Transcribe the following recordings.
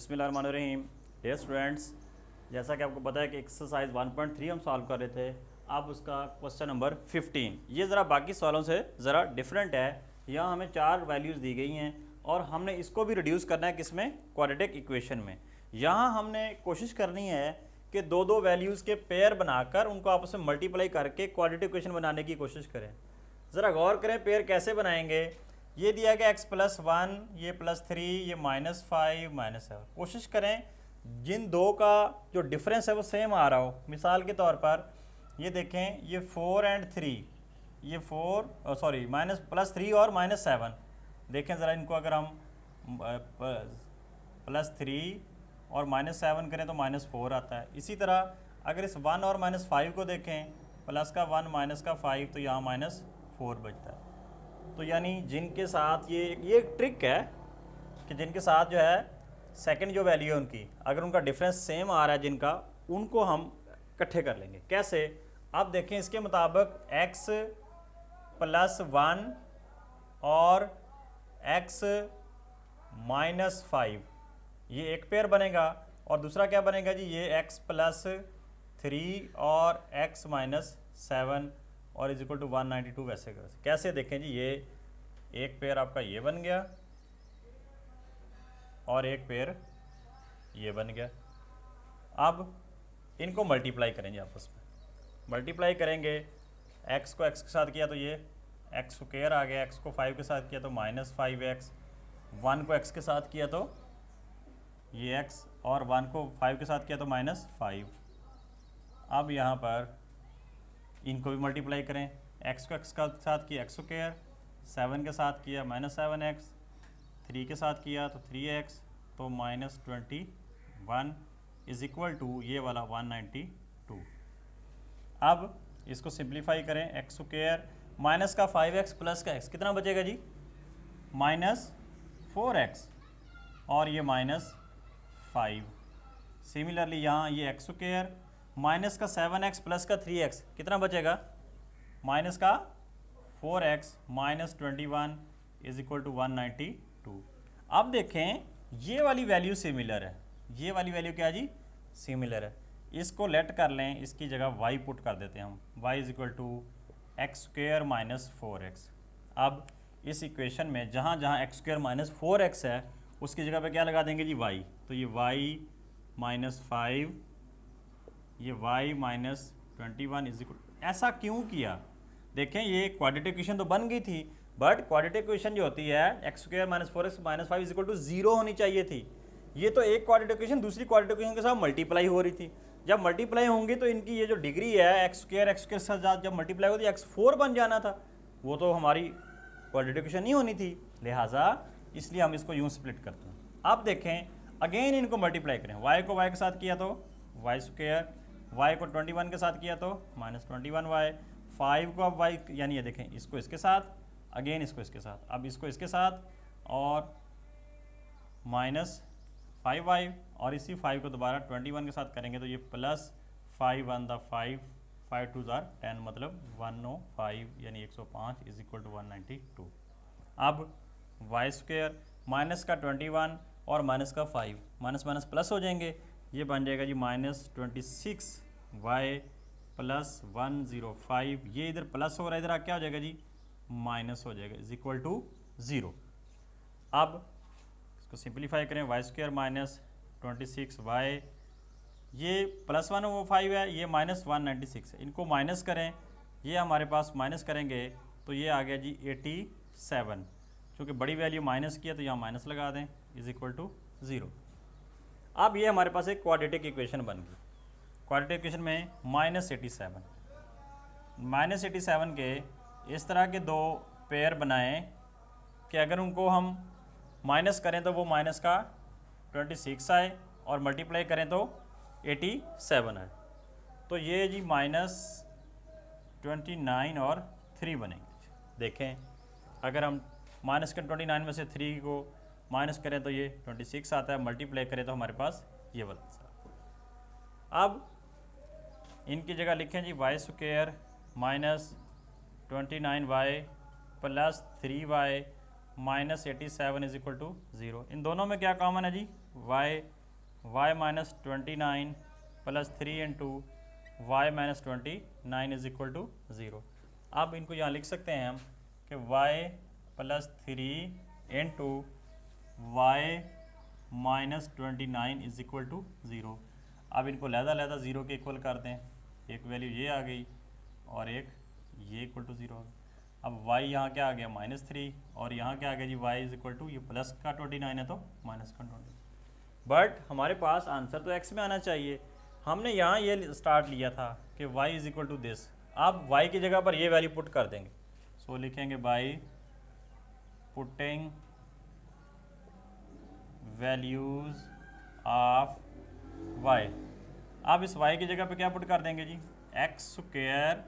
बिस्मिल्लाहिर्रहमानिर्रहीम। Dear students, जैसा कि आपको पता है कि एक्सरसाइज 1.3 हम सॉल्व कर रहे थे। अब उसका क्वेश्चन नंबर 15, ये ज़रा बाकी सवालों से ज़रा डिफरेंट है। यहाँ हमें 4 वैल्यूज़ दी गई हैं और हमने इसको भी रिड्यूस करना है किसमें, क्वाड्रेटिक इक्वेशन में। यहाँ हमने कोशिश करनी है कि दो दो वैल्यूज़ के पेयर बनाकर उनको आपस में मल्टीप्लाई करके क्वाड्रेटिक इक्वेशन बनाने की कोशिश करें। ज़रा गौर करें पेयर कैसे बनाएंगे। ये दिया गया x+1, ये +3, ये -5 -7। कोशिश करें जिन दो का जो डिफरेंस है वो सेम आ रहा हो। मिसाल के तौर पर ये देखें, ये 4 और 3, ये +3 और -7। देखें ज़रा इनको, अगर हम +3 और -7 करें तो -4 आता है। इसी तरह अगर इस 1 और -5 को देखें, प्लस का 1 माइनस का 5, तो यहाँ -4 बचता है। तो यानी जिनके साथ ये एक ट्रिक है कि जिनके साथ जो है सेकंड जो वैल्यू है उनकी, अगर उनका डिफरेंस सेम आ रहा है जिनका, उनको हम इकट्ठे कर लेंगे। कैसे, अब देखें इसके मुताबिक x+1 और x-5 ये एक पेयर बनेगा, और दूसरा क्या बनेगा जी, ये x+3 और x-7 और इक्वल टू 192। वैसे कैसे देखें जी, ये एक पेयर आपका ये बन गया और एक पेयर ये बन गया। अब इनको मल्टीप्लाई करेंगे आपस में, मल्टीप्लाई करेंगे। x को x के साथ किया तो ये x² आ गया, x को 5 के साथ किया तो -5x, 1 को x के साथ किया तो ये x, और 1 को 5 के साथ किया तो -5। अब यहाँ पर इनको भी मल्टीप्लाई करें। x को x के साथ किया x², 7 के साथ किया -7x, 3 के साथ किया तो 3x, तो -21 इज इक्वल टू ये वाला 192। अब इसको सिंप्लीफाई करें। x² माइनस का 5x प्लस का x कितना बचेगा जी, -4x, और ये -5। सिमिलरली यहाँ ये x² माइनस का 7x प्लस का 3x कितना बचेगा, माइनस का 4x -21 इज इक्वल टू 192। अब देखें ये वाली वैल्यू सिमिलर है, ये वाली वैल्यू क्या जी, सिमिलर है। इसको लेट कर लें, इसकी जगह y पुट कर देते हैं हम, y is equal to x² - 4x। अब इस इक्वेशन में जहाँ जहाँ x² - 4x है उसकी जगह पे क्या लगा देंगे जी, y। तो ये y -5, ये y -21 इज इक्वल। ऐसा क्यों किया, देखें ये क्वाड्रेटिक इक्वेशन तो बन गई थी, बट क्वाड्रेटिक इक्वेशन जो होती है x² - 4x - 5 is equal to 0 होनी चाहिए थी। ये तो एक क्वाड्रेटिक इक्वेशन दूसरी क्वाड्रेटिक इक्वेशन के साथ मल्टीप्लाई हो रही थी। जब मल्टीप्लाई होंगी तो इनकी ये जो डिग्री है x² के साथ जब मल्टीप्लाई होती है x4 बन जाना था, वो तो हमारी क्वाड्रेटिक इक्वेशन नहीं होनी थी, लिहाजा इसलिए हम इसको यूँ स्प्लिट करते हैं। अब देखें अगेन इनको मल्टीप्लाई करें, y को y के साथ किया तो y², y को 21 के साथ किया तो -21y, 5 को अब y, यानी ये देखें इसको इसके साथ, अगेन इसको इसके साथ, अब इसको इसके साथ, और -5y, और इसी 5 को दोबारा 21 के साथ करेंगे तो ये +5 1 5, 5 2 10, मतलब 105 यानी 105 इज इक्वल टू 192। अब y² माइनस का 21 और माइनस का 5, माइनस माइनस प्लस हो जाएंगे, ये बन जाएगा जी -26y + 105। ये इधर प्लस हो रहा है, इधर क्या हो जाएगा जी, माइनस हो जाएगा, इज इक्वल टू 0। अब इसको सिंप्लीफाई करें, y² - 26y, ये +1 वो 5 है, ये -196 है, इनको माइनस करें, ये हमारे पास माइनस करेंगे तो ये आ गया जी 87। क्योंकि बड़ी वैल्यू माइनस किया तो यहाँ माइनस लगा दें, इज इक्वल टू 0। अब ये हमारे पास एक क्वाड्रेटिक इक्वेशन बन गई। क्वाड्रेटिक इक्वेशन में -87 के इस तरह के दो पेयर बनाएं कि अगर उनको हम माइनस करें तो वो माइनस का 26 आए और मल्टीप्लाई करें तो 87 आए। तो ये जी -29 और 3 बनेंगे। देखें अगर हम माइनस के 29 में से 3 को माइनस करें तो ये 26 आता है, मल्टीप्लाई करें तो हमारे पास ये वाला। अब इनकी जगह लिखें जी y² - 29y + 3y -87 is equal to 0। इन दोनों में क्या कॉमन है जी, y y minus 29 plus 3 into y minus 29 is equal to 0। अब इनको यहाँ लिख सकते हैं हम कि y plus 3 into y minus 29 is equal to 0। अब इनको लहदा ज़ीरो के इक्वल कर दें, एक वैल्यू ये आ गई और एक ये इक्वल टू 0 आ गई। अब y यहाँ क्या आ गया -3 और यहाँ क्या आ गया जी y इज इक्वल टू, ये प्लस का 29 है तो माइनस का 29। बट हमारे पास आंसर तो x में आना चाहिए, हमने यहाँ ये स्टार्ट लिया था कि y is equal to this. अब y की जगह पर ये वैल्यू पुट कर देंगे, सो लिखेंगे by putting values of y। अब इस y की जगह पे क्या पुट कर देंगे जी, x square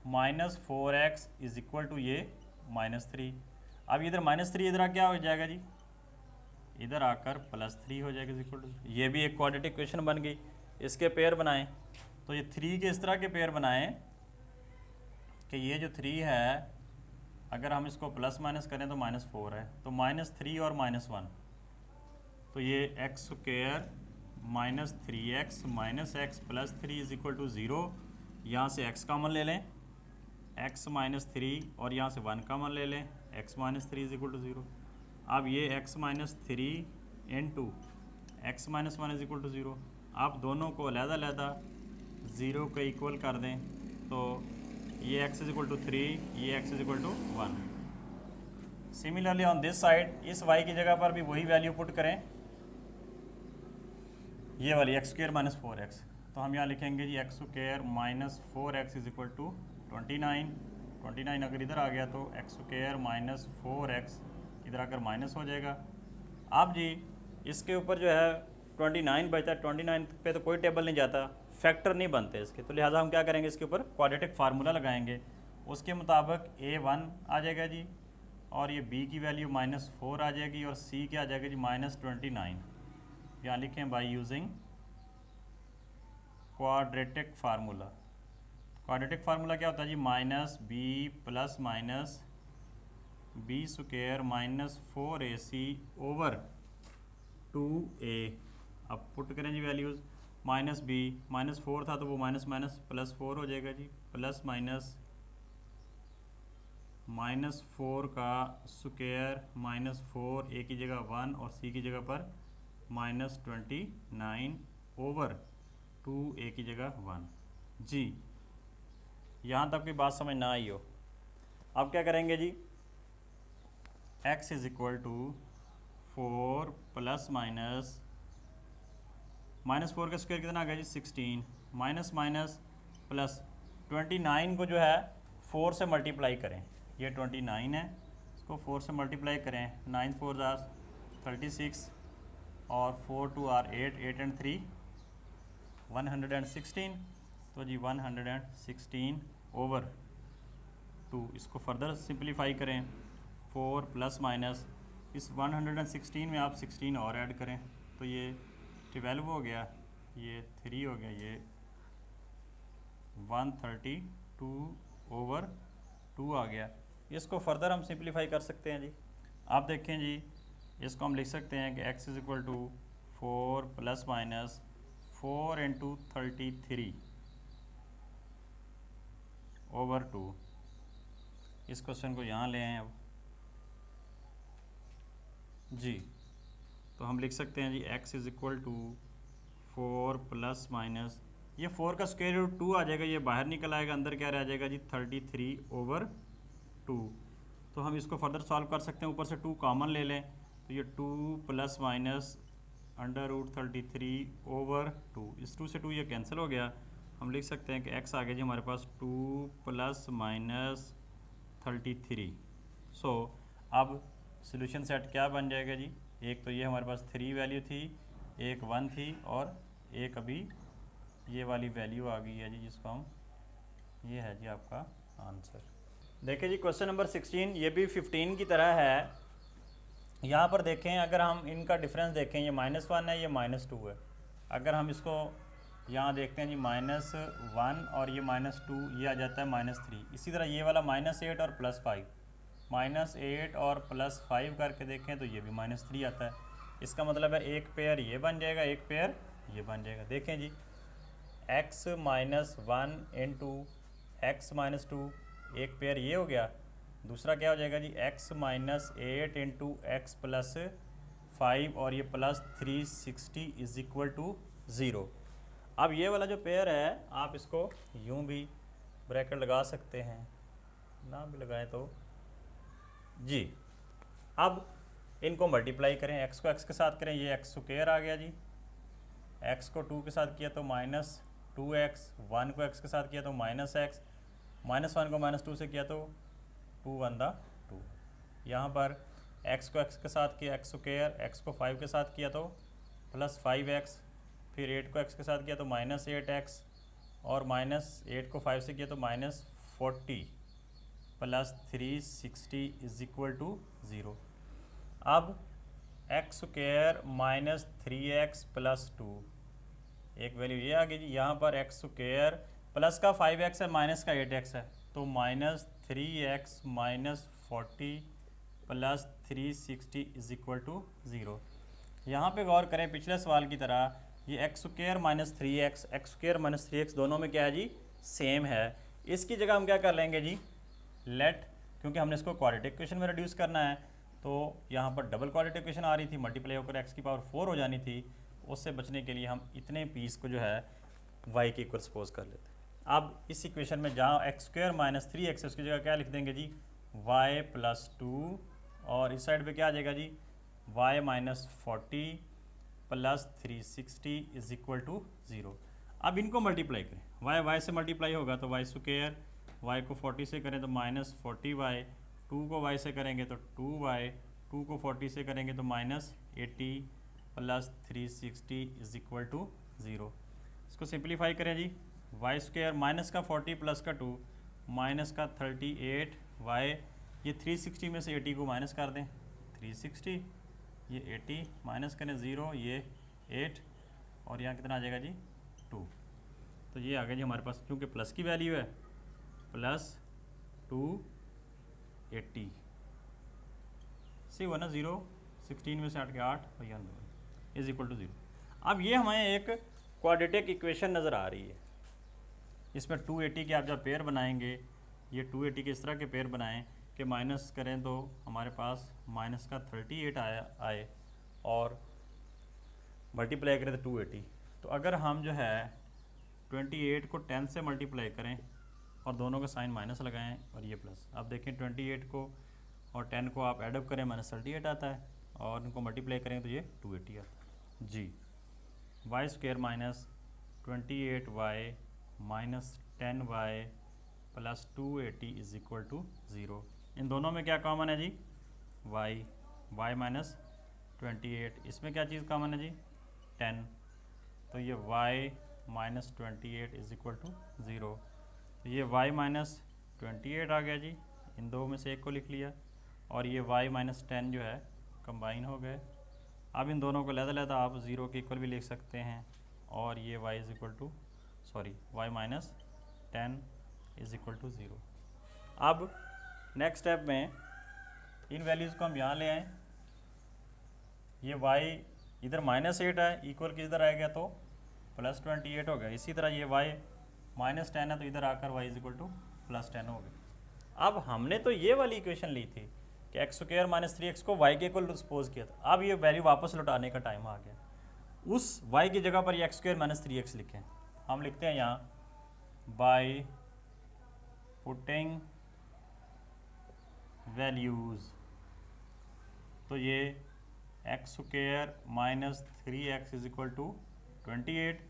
minus 4x is equal to ये -3। अब इधर -3 इधर आ क्या हो जाएगा जी, इधर आकर +3 हो जाएगा इज इक्वल टू, ये भी एक क्वाड्रेटिक इक्वेशन बन गई। इसके पेयर बनाएं तो ये 3 के इस तरह के पेयर बनाएं कि ये जो 3 है अगर हम इसको प्लस माइनस करें तो -4 है, तो -3 और -1, तो ये x square minus 3x minus x plus 3 is equal to 0। यहाँ से x कॉमन ले लें, x माइनस 3 और यहाँ से 1 कॉमन ले लें, x minus 3 is equal to 0। अब ये x minus 3 into x minus 1 is equal to 0। आप दोनों को अलहदा 0 के इक्वल कर दें तो ये x इज इक्वल टू 3, ये x is equal to 1। Similarly on this side इस y की जगह पर भी वही वैल्यू पुट करें, ये वाली एक्स स्क्वायर माइनस 4x, तो हम यहाँ लिखेंगे जी x square minus 4x is equal to 29 अगर इधर आ गया तो एक्स स्क्वायर माइनस 4x इधर आकर माइनस हो जाएगा। अब जी इसके ऊपर जो है 29 बचता है, 29 पे तो कोई टेबल नहीं जाता, फैक्टर नहीं बनते इसके, तो लिहाजा हम क्या करेंगे इसके ऊपर क्वाड्रेटिक फार्मूला लगाएंगे। उसके मुताबिक a1 आ जाएगा जी और ये b की वैल्यू -4 आ जाएगी और c क्या आ जाएगा जी -29। यहाँ लिखें by using quadratic formula. Quadratic formula क्या होता है जी, -b plus minus b square minus 4ac over 2a। अब पुट करें जी वैल्यूज़, -b -4 था तो वो माइनस माइनस प्लस 4 हो जाएगा जी, प्लस माइनस -4 का स्क्वायर -4 a की जगह 1 और c की जगह पर -29 ओवर 2a की जगह 1। जी यहाँ तक की बात समझ ना आई हो, अब क्या करेंगे जी, x is equal to 4 plus minus -4 का स्क्वायर कितना आ गया जी 16, माइनस माइनस प्लस 29 को जो है 4 से मल्टीप्लाई करें, ये 29 है, इसको 4 से मल्टीप्लाई करें, 9 4 36 और 4 2 आर 8, 8 एंड 3 116, तो जी 116 ओवर 2। इसको फर्दर सिंप्लीफाई करें, 4 प्लस माइनस इस 116 में आप 16 और ऐड करें तो ये 12 हो गया, ये 3 हो गया, ये 132 ओवर 2 आ गया। इसको फर्दर हम सिंप्लीफाई कर सकते हैं जी। आप देखें जी इसको हम लिख सकते हैं कि x is equal to 4 plus minus 4 into 33 over 2। इस क्वेश्चन को यहाँ ले आए अब जी, तो हम लिख सकते हैं जी x is equal to 4 plus minus, ये 4 का स्क्वायर रूट 2 आ जाएगा, ये बाहर निकल आएगा, अंदर क्या रह जाएगा जी 33 ओवर 2। तो हम इसको फर्दर सॉल्व कर सकते हैं, ऊपर से 2 कॉमन ले लें तो ये 2 plus minus under root 33 over 2, इस 2 से 2 ये कैंसिल हो गया। हम लिख सकते हैं कि x आ गया जी हमारे पास 2 प्लस माइनस 33। सो अब सोल्यूशन सेट क्या बन जाएगा जी, एक तो ये हमारे पास 3 वैल्यू थी, एक 1 थी और एक अभी ये वाली वैल्यू आ गई है जी, जिसको हम, ये है जी आपका आंसर। देखिए जी क्वेश्चन नंबर 16 ये भी 15 की तरह है। यहाँ पर देखें अगर हम इनका डिफरेंस देखें, ये -1 है, ये -2 है। अगर हम इसको यहाँ देखते हैं जी -1 और ये -2, ये आ जाता है -3। इसी तरह ये वाला -8 और +5, -8 और +5 करके देखें तो ये भी -3 आता है। इसका मतलब है एक पेयर ये बन जाएगा, एक पेयर ये बन जाएगा। देखें जी, x minus 1 into x minus 2, एक पेयर ये हो गया। दूसरा क्या हो जाएगा जी, x minus 8 into x plus 5 और ये प्लस 360 इज इक्वल टू 0। अब ये वाला जो पेयर है आप इसको यूं भी ब्रैकेट लगा सकते हैं, ना भी लगाएं तो जी। अब इनको मल्टीप्लाई करें, x को x के साथ करें, ये एक्स स्क्वायर आ गया जी। x को 2 के साथ किया तो माइनस 2x, 1 को x के साथ किया तो माइनस x, माइनस 1 को माइनस 2 से किया तो 2 1 दा 2। यहाँ पर x को x के साथ किया एक्स स्क्वायर, x को 5 के साथ किया तो प्लस 5x, फिर 8 को x के साथ किया तो माइनस 8x, और माइनस 8 को 5 से किया तो minus 40 plus 360 is equal to 0। अब x square minus 3x plus 2, एक वैल्यू ये आ गई जी। यहाँ पर एक्स स्क्वायर प्लस का 5x है, माइनस का 8x है, तो minus 3x minus 40 plus 360 is equal to 0। यहाँ पे गौर करें, पिछले सवाल की तरह ये x square minus 3x, x square minus 3x दोनों में क्या है जी, सेम है। इसकी जगह हम क्या कर लेंगे जी, लेट, क्योंकि हमने इसको क्वाड्रेटिक इक्वेशन में रिड्यूस करना है, तो यहाँ पर डबल क्वाड्रेटिक इक्वेशन आ रही थी, मल्टीप्लाई होकर x की पावर 4 हो जानी थी। उससे बचने के लिए हम इतने पीस को जो है y के इक्वल सपोज कर लेते हैं। अब इस इक्वेशन में जहाँ एक्स स्क्वायर माइनस 3x है उसकी जगह क्या लिख देंगे जी, y प्लस 2, और इस साइड पे क्या आ जाएगा जी, y minus 40 plus 360 is equal to 0। अब इनको मल्टीप्लाई करें, y से मल्टीप्लाई होगा तो y स्क्वायर, y को 40 से करें तो माइनस 40y, 2 को y से करेंगे तो 2y, 2 को 40 से करेंगे तो minus 80 plus 360 is equal to 0। इसको सिंप्लीफाई करें जी, y स्क्वायर माइनस का 40 प्लस का 2 माइनस का 38y, ये 360 में से 80 को माइनस कर दें, 360, ये 80 माइनस करें 0, ये 8, और यहाँ कितना आ जाएगा जी 2। तो ये आ गया जी हमारे पास, क्योंकि प्लस की वैल्यू है, प्लस 280 सी हुआ ना 0, 16 में से 8 के 8 और यहाँ 2 इज इक्वल टू 0। अब ये हमें एक क्वाड्रेटिक इक्वेशन नज़र आ रही है, इसमें 280 के आप जब पेयर बनाएंगे, ये 280 के इस तरह के पेयर बनाएं कि माइनस करें तो हमारे पास माइनस का 38 आए और मल्टीप्लाई करें तो 280। तो अगर हम जो है 28 को 10 से मल्टीप्लाई करें और दोनों का साइन माइनस लगाएं और ये प्लस, अब देखें 28 को और 10 को आप एडअप करें माइनस 38 आता है, और इनको मल्टीप्लाई करें तो ये 280 आता है जी। Y square minus 28y minus 10y plus 280 is equal to 0। इन दोनों में क्या कॉमन है जी, y माइनस 28, इसमें क्या चीज़ कॉमन है जी, 10, तो ये y minus 28 is equal to 0। तो ये y माइनस 28 आ गया जी, इन दो में से एक को लिख लिया, और ये y माइनस 10 जो है कंबाइन हो गए। अब इन दोनों को लहदा आप 0 के इक्वल भी लिख सकते हैं, और ये y is equal to y minus 10 is equal to 0। अब नेक्स्ट स्टेप में इन वैल्यूज़ को हम यहाँ ले आएँ, ये y इधर माइनस 8 है, इक्वल किधर आएगा तो प्लस 28 हो गया। इसी तरह ये y माइनस 10 है तो इधर आकर y is equal two plus 10 हो गया। अब हमने तो ये वाली इक्वेशन ली थी कि एक्स स्क्वायर माइनस 3x को y के इक्वल सपोज किया था। अब ये वैल्यू वापस लौटाने का टाइम आ गया, उस y की जगह पर ये एक्स स्क्वायर माइनस 3x लिखें। हम लिखते हैं यहाँ बाय पुटिंग वैल्यूज़, तो ये x square minus 3x is equal to 28,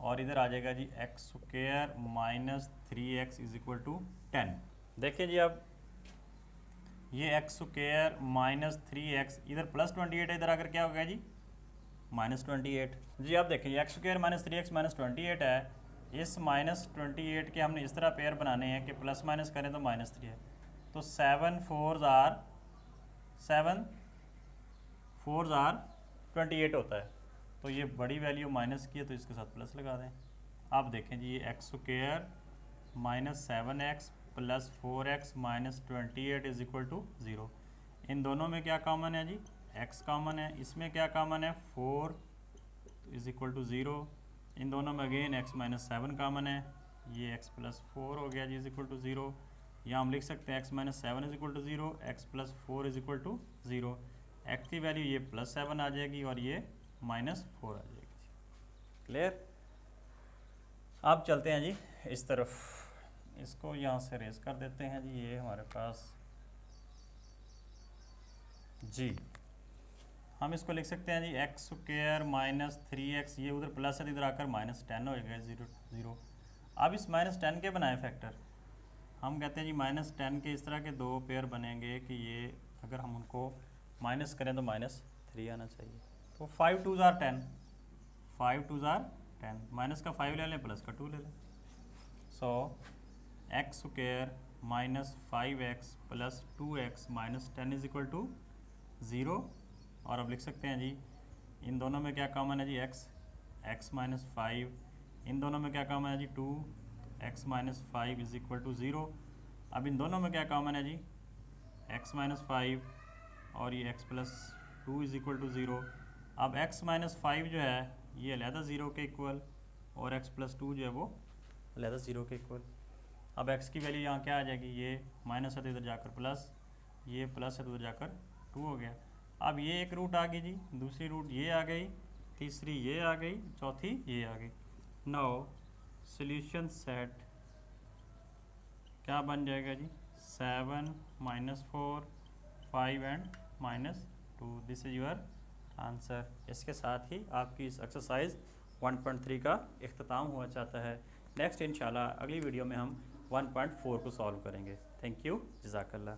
और इधर आ जाएगा जी x square minus 3x is equal to 10। देखिए जी, अब ये एक्स स्क्वायर माइनस 3x इधर प्लस 28 है, इधर आकर क्या हो गया जी माइनस 28 जी। अब देखिए x square minus 3x minus 28 है, इस माइनस 28 के हमने इस तरह पेयर बनाने हैं कि प्लस माइनस करें तो माइनस 3 है, तो 7 4s आर 28 होता है। तो ये बड़ी वैल्यू माइनस की है तो इसके साथ प्लस लगा दें। अब देखें जी, ये x square minus 7x plus 4x minus 28 is equal to 0। इन दोनों में क्या कॉमन है जी, x कॉमन है, इसमें क्या कॉमन है 4 इज इक्वल टू 0, इन दोनों में अगेन x माइनस 7 कॉमन है, ये x प्लस 4 हो गया जी इज इक्वल टू 0। यहाँ हम लिख सकते हैं x minus 7 is equal to 0, x plus 4 is equal to 0। x की वैल्यू ये प्लस 7 आ जाएगी और ये माइनस 4 आ जाएगी जी। क्लियर। अब चलते हैं जी इस तरफ, इसको यहाँ से रेज कर देते हैं जी। ये हमारे पास जी, हम इसको लिख सकते हैं जी एक्स स्क्वायर माइनस 3x, ये उधर प्लस है इधर आकर माइनस 10 हो जाएगा 0। अब इस माइनस 10 के बनाए फैक्टर, हम कहते हैं जी माइनस 10 के इस तरह के दो पेयर बनेंगे कि ये अगर हम उनको माइनस करें तो माइनस 3 आना चाहिए। तो 5 2 ज़ार 10, 5 2 ज़ार 10, माइनस का 5 ले लें प्लस का 2 ले लें। So x square minus 5x plus 2x minus 10 is equal to 0। और अब लिख सकते हैं जी इन दोनों में क्या कॉमन है जी x माइनस 5, इन दोनों में क्या कॉमन है जी 2, x minus 5 is equal to 0। अब इन दोनों में क्या कॉमन है जी x माइनस 5 और ये x plus 2 is equal to 0। अब x माइनस 5 जो है ये अलहदा 0 के इक्वल और x प्लस 2 जो है वो अलहदा 0 के इक्वल। अब x की वैल्यू यहाँ क्या आ जाएगी, ये माइनस है तो इधर जाकर प्लस, ये प्लस है तो उधर जाकर 2 हो गया। अब ये एक रूट आ गई जी, दूसरी रूट ये आ गई, तीसरी ये आ गई, चौथी ये आ गई। नाउ सॉल्यूशन सेट क्या बन जाएगा जी 7 minus 4 5 and minus 2, this is your answer. इसके साथ ही आपकी इस एक्सरसाइज 1.3 का इख्तिताम हुआ चाहता है। नेक्स्ट इंशाल्लाह अगली वीडियो में हम 1.4 को सॉल्व करेंगे। थैंक यू, जज़ाकल्लाह।